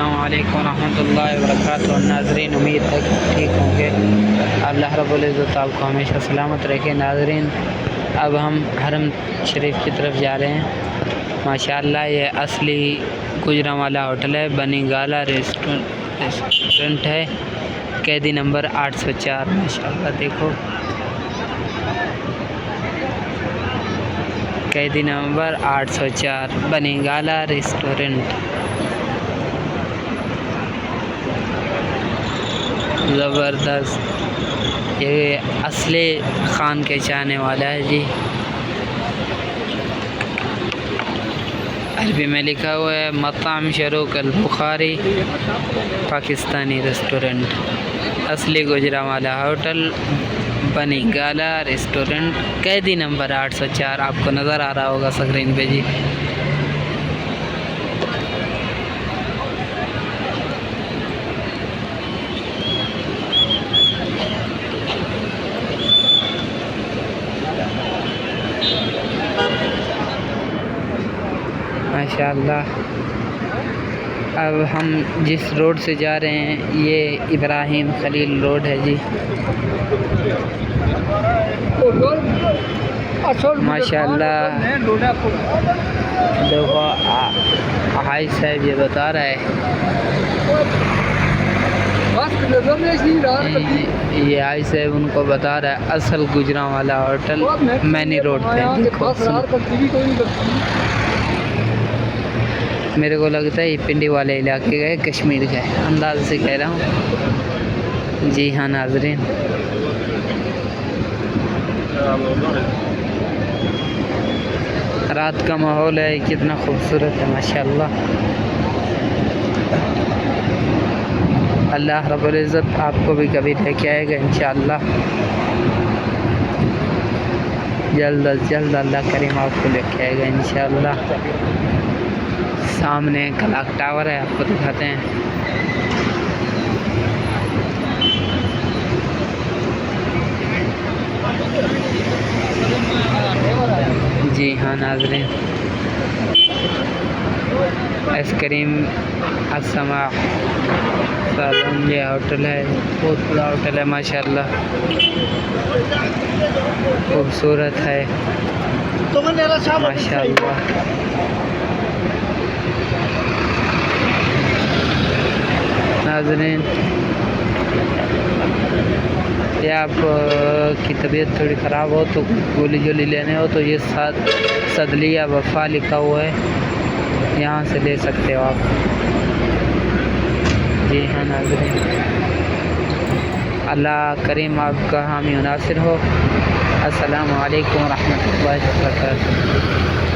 अस्सलाम वालेकुम रहमतुल्लाहि व बरकातुहू। नाज़रीन, उम्मीद है कि ठीक होंगे। अल्लाह रब्बुल इज़्ज़त आपको हमेशा सलामत रखे। नाज़रीन, अब हम हरम शरीफ की तरफ जा रहे हैं। माशाअल्लाह ये असली गुजरांवाला होटल है, बनी गाला रेस्टोरेंट है, कैदी नंबर 804। माशाअल्लाह देखो, कैदी नंबर 804 बनी गाला रेस्टोरेंट। ज़बरदस्त, ये असली खान के चाहने वाला है जी। अरबी में लिखा हुआ है मताम शरूक अल बुखारी पाकिस्तानी रेस्टोरेंट, असली गुजरांवाला होटल, बनी गाला रेस्टोरेंट, कैदी नंबर 804। आपको नज़र आ रहा होगा स्क्रीन पे जी। माशाअल्लाह, अब हम जिस रोड से जा रहे हैं ये इब्राहिम खलील रोड है जी। माशाअल्लाह देखो, हाई साहब ये बता रहा है, ये हाई साहब उनको बता रहा है असल गुजरांवाला होटल मैनी रोड पे। मेरे को लगता है ये पिंडी वाले इलाके का है, कश्मीर का है, अंदाज़ से कह रहा हूँ। जी हाँ नाज़रीन, रात का माहौल है, कितना खूबसूरत है माशाअल्लाह। अल्लाह रब्बुल इज़्ज़त आपको भी कभी लेके आएगा इंशाअल्लाह। जल्द अज जल्द अल्लाह करीम आपको लेके आएगा इंशाअल्लाह। सामने क्लॉक टावर है, आपको दिखाते हैं। जी हाँ नाज़रीन, आइसक्रीम असमा सालन ये होटल है, बहुत बड़ा होटल है माशाअल्लाह, खूबसूरत है माशाअल्लाह। नाज़रीन, या आप की तबीयत थोड़ी ख़राब हो तो गोली जोली लेने हो तो ये सदली या वफ़ा लिखा हुआ है, यहाँ से ले सकते हो आप। जी हाँ नाज़रीन, अल्लाह करीम आपका हामी नासिर हो। अस्सलामु अलैकुम रहमतुल्लाहि व बरकातुहू।